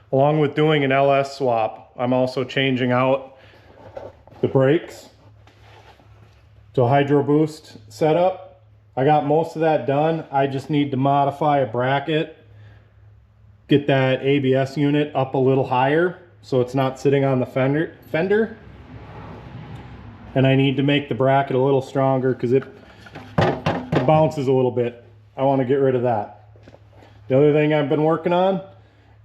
Along with doing an LS swap, I'm also changing out the brakes to a Hydro Boost setup. I got most of that done. I just need to modify a bracket, get that ABS unit up a little higher so it's not sitting on the fender. And I need to make the bracket a little stronger because it bounces a little bit. I want to get rid of that. The other thing I've been working on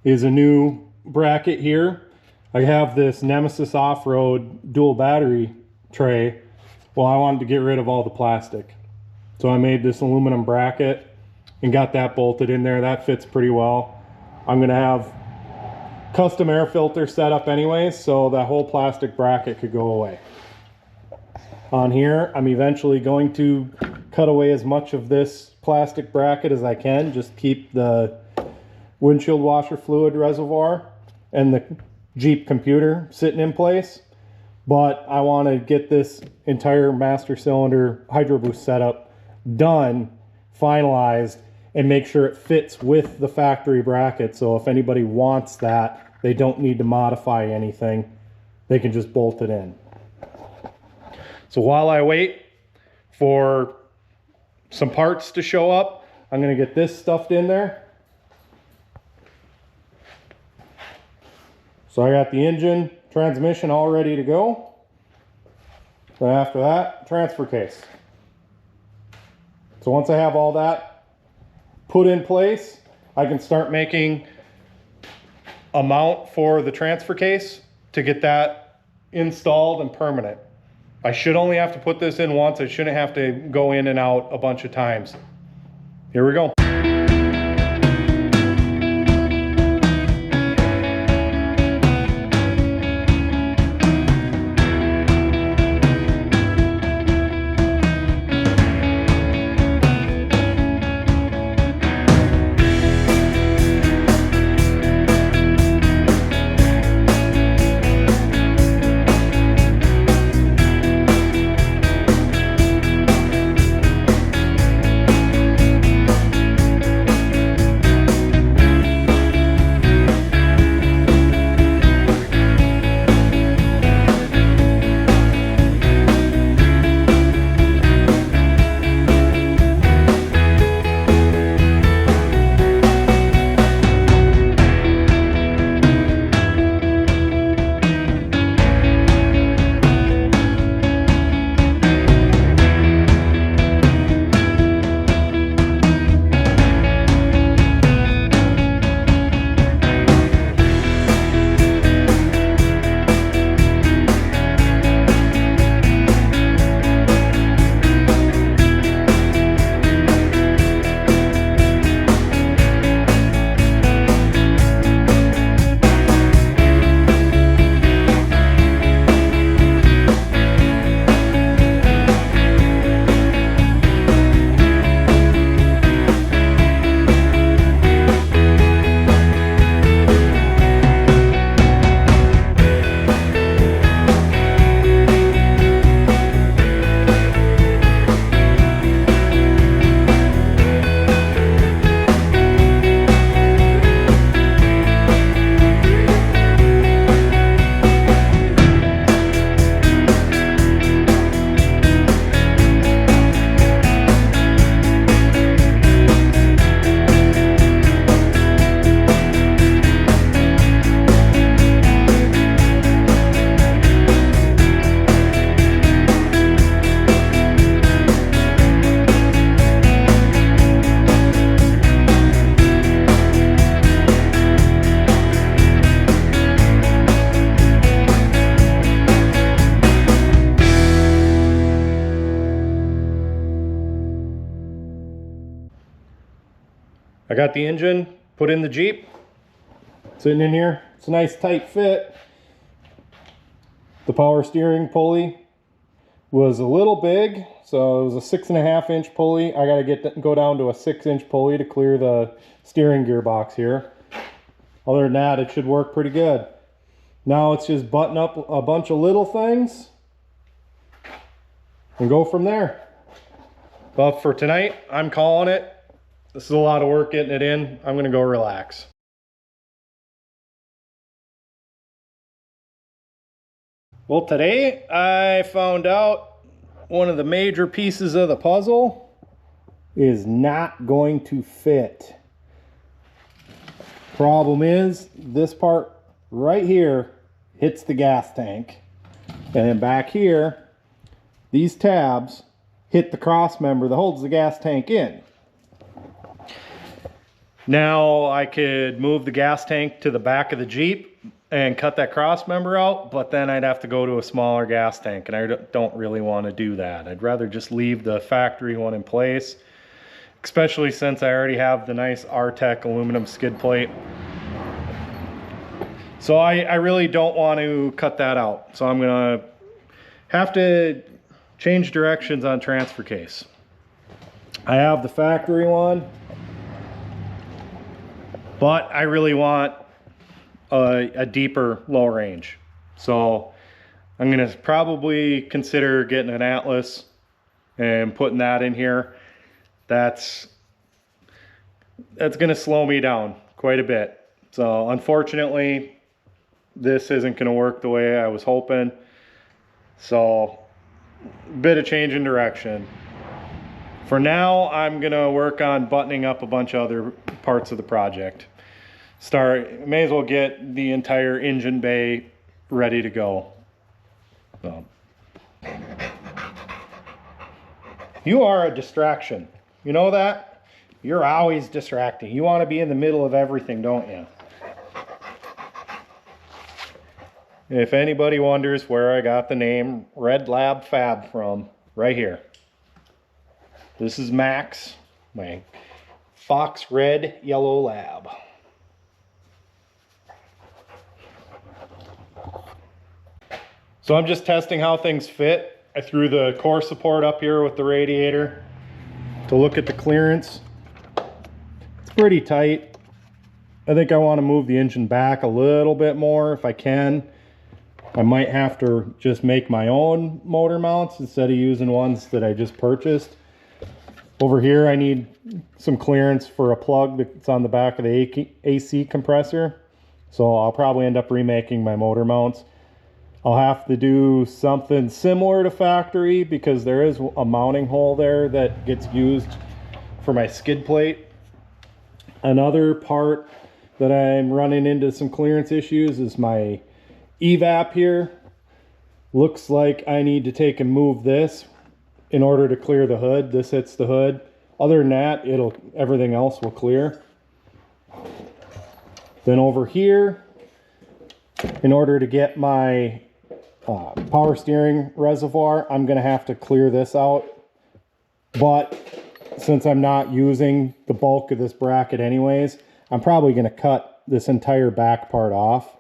is a new bracket here. I have this Nemesis Offroad dual battery tray. Well, I wanted to get rid of all the plastic. So I made this aluminum bracket and got that bolted in there. That fits pretty well. I'm gonna have custom air filter set up anyways, so that whole plastic bracket could go away. On here, I'm eventually going to cut away as much of this plastic bracket as I can, just keep the windshield washer fluid reservoir and the Jeep computer sitting in place. But I want to get this entire master cylinder Hydro Boost setup done, finalized, and make sure it fits with the factory bracket. So if anybody wants that, they don't need to modify anything. They can just bolt it in. So while I wait for some parts to show up, I'm going to get this stuffed in there. So I got the engine, transmission all ready to go. Then after that, transfer case. So once I have all that put in place, I can start making a mount for the transfer case to get that installed and permanent. I should only have to put this in once. I shouldn't have to go in and out a bunch of times. Here we go. I got the engine put in the Jeep, sitting in here. It's a nice tight fit. The power steering pulley was a little big, so it was a 6.5 inch pulley. I gotta go down to a 6-inch pulley to clear the steering gearbox here. Other than that, it should work pretty good. Now it's just button up a bunch of little things and go from there. But for tonight, I'm calling it. This is a lot of work getting it in. I'm gonna go relax. Well, today I found out one of the major pieces of the puzzle is not going to fit. Problem is, this part right here hits the gas tank. And then back here, these tabs hit the cross member that holds the gas tank in. Now I could move the gas tank to the back of the Jeep and cut that cross member out, but then I'd have to go to a smaller gas tank, and I don't really want to do that. I'd rather just leave the factory one in place, especially since I already have the nice Artec aluminum skid plate. So I really don't want to cut that out. So I'm gonna have to change directions on transfer case. I have the factory one, but I really want a deeper low range. So I'm gonna probably consider getting an Atlas and putting that in here. That's gonna slow me down quite a bit. So unfortunately, this isn't gonna work the way I was hoping. So a bit of change in direction. For now, I'm gonna work on buttoning up a bunch of other parts of the project. May as well get the entire engine bay ready to go. So. You are a distraction. You know that? You're always distracting. You want to be in the middle of everything, don't you? If anybody wonders where I got the name Red Lab Fab from, right here. This is Max, my Fox Red Yellow Lab. So I'm just testing how things fit. I threw the core support up here with the radiator to look at the clearance. It's pretty tight. I think I want to move the engine back a little bit more if I can. I might have to just make my own motor mounts instead of using ones that I just purchased. Over here I need some clearance for a plug that's on the back of the AC compressor. So I'll probably end up remaking my motor mounts. I'll have to do something similar to factory because there is a mounting hole there that gets used for my skid plate. Another part that I'm running into some clearance issues is my evap here. Looks like I need to take and move this in order to clear the hood. This hits the hood. Other than that, everything else will clear. Then over here, in order to get my power steering reservoir, I'm gonna have to clear this out. But since I'm not using the bulk of this bracket anyways, I'm probably gonna cut this entire back part off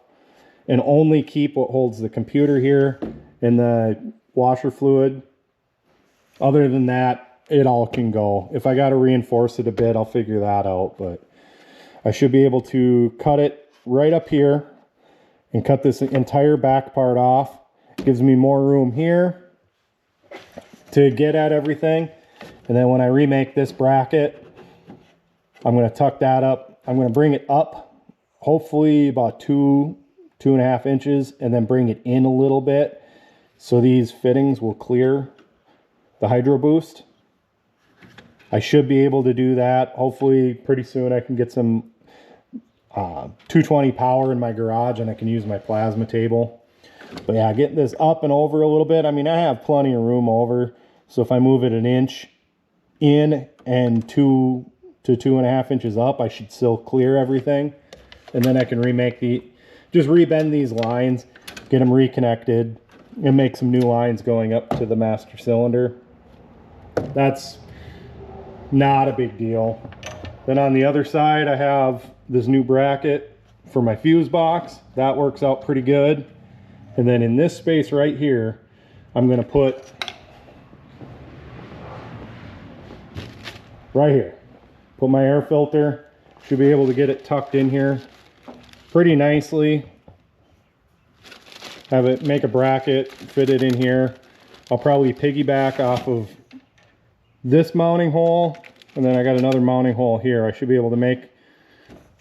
and only keep what holds the computer here and the washer fluid. Other than that, it all can go. If I gotta reinforce it a bit, I'll figure that out, but I should be able to cut it right up here and cut this entire back part off. Gives me more room here to get at everything. And then when I remake this bracket, I'm going to tuck that up. I'm going to bring it up, hopefully about 2.5 inches, and then bring it in a little bit so these fittings will clear the hydro boost. I should be able to do that. Hopefully pretty soon I can get some 220 power in my garage and I can use my plasma table. But yeah, getting this up and over a little bit. I mean, I have plenty of room over. So if I move it an inch in and 2 to 2.5 inches up, I should still clear everything. And then I can just rebend these lines, get them reconnected, and make some new lines going up to the master cylinder. That's not a big deal. Then on the other side, I have this new bracket for my fuse box. That works out pretty good. And then in this space right here, I'm going to put right here, put my air filter. Should be able to get it tucked in here pretty nicely. Have it make a bracket, fit it in here. I'll probably piggyback off of this mounting hole, and then I got another mounting hole here. I should be able to make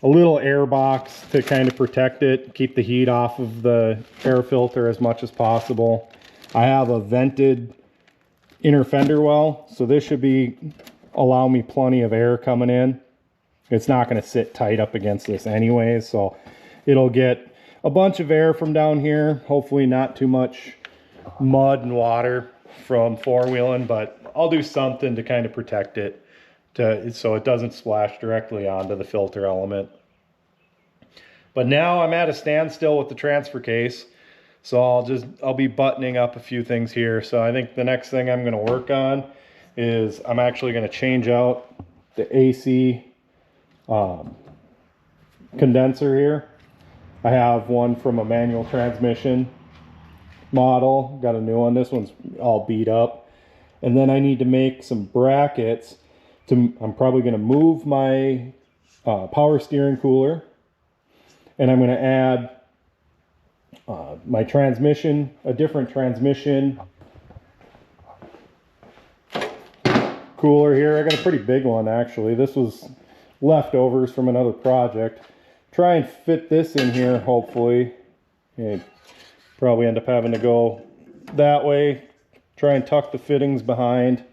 a little air box to kind of protect it, keep the heat off of the air filter as much as possible. I have a vented inner fender well, so this should be allow me plenty of air coming in. It's not going to sit tight up against this anyways, so it'll get a bunch of air from down here. Hopefully not too much mud and water from four-wheeling, but I'll do something to kind of protect it so it doesn't splash directly onto the filter element. But now I'm at a standstill with the transfer case, so I'll be buttoning up a few things here. So I think the next thing I'm going to work on is I'm actually going to change out the AC condenser here. I have one from a manual transmission model, got a new one. This one's all beat up. And then I need to make some brackets I'm probably going to move my power steering cooler, and I'm going to add my transmission, a different transmission cooler here. I got a pretty big one actually. This was leftovers from another project. Try and fit this in here hopefully. And probably end up having to go that way. Try and tuck the fittings behind.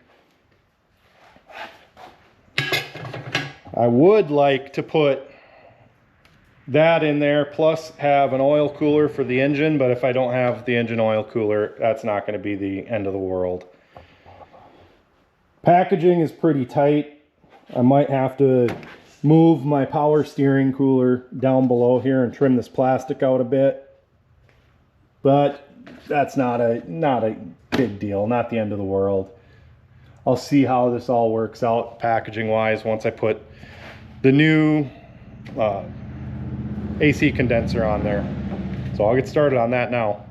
I would like to put that in there, plus have an oil cooler for the engine, but if I don't have the engine oil cooler, that's not going to be the end of the world. Packaging is pretty tight. I might have to move my power steering cooler down below here and trim this plastic out a bit, but that's not a big deal, not the end of the world. I'll see how this all works out packaging wise once I put the new AC condenser on there. So I'll get started on that now.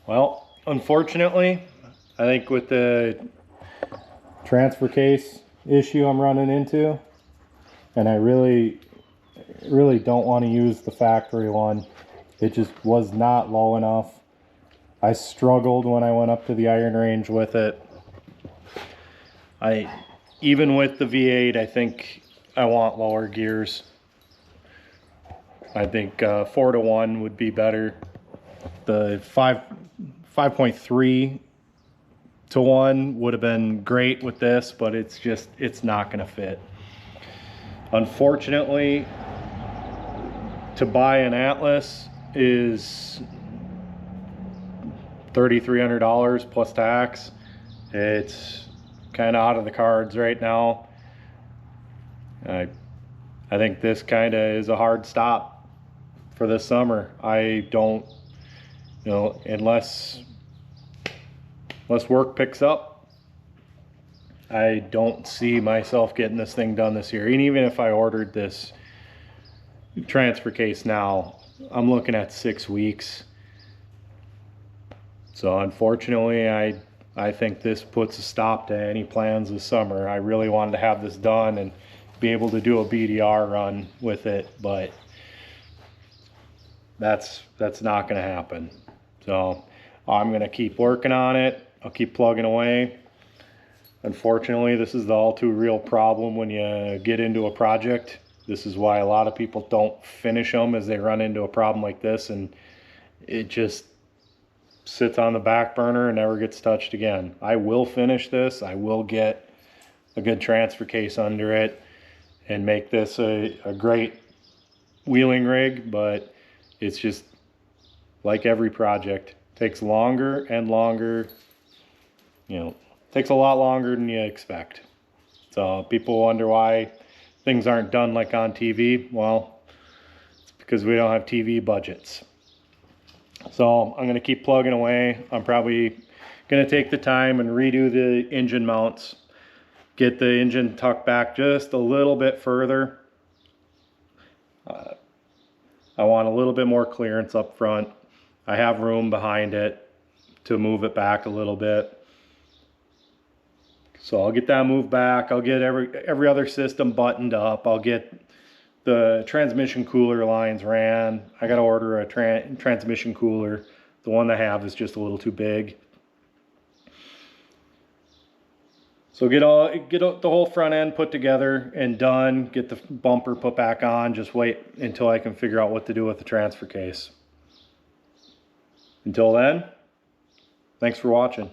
Well, unfortunately, I think with the transfer case issue I'm running into, and I really don't want to use the factory one. It just was not low enough. I struggled when I went up to the iron range with it. Even with the V8, I think I want lower gears. I think 4-to-1 would be better. The 5.3 to 1 would have been great with this, but it's not going to fit. Unfortunately, to buy an Atlas is $3,300 plus tax. It's kind of out of the cards right now. I think this kind of is a hard stop for this summer. I don't, you know, unless work picks up, I don't see myself getting this thing done this year. And even if I ordered this transfer case now, I'm looking at 6 weeks. So unfortunately, I think this puts a stop to any plans this summer. I really wanted to have this done and be able to do a BDR run with it, but that's not going to happen. So I'm going to keep working on it. I'll keep plugging away. Unfortunately, this is the all too real problem when you get into a project. This is why a lot of people don't finish them, as they run into a problem like this and it just sits on the back burner and never gets touched again. I will finish this. I will get a good transfer case under it and make this a great wheeling rig, but it's just like every project, takes longer and longer, you know, takes a lot longer than you expect. So people wonder why things aren't done like on TV. Well, it's because we don't have TV budgets. So I'm going to keep plugging away. I'm probably going to take the time and redo the engine mounts, get the engine tucked back just a little bit further. I want a little bit more clearance up front. I have room behind it to move it back a little bit. So I'll get that moved back. I'll get every other system buttoned up. I'll get the transmission cooler lines ran. I got to order a transmission cooler. The one I have is just a little too big. So get the whole front end put together and done. Get the bumper put back on. Just wait until I can figure out what to do with the transfer case. Until then, thanks for watching.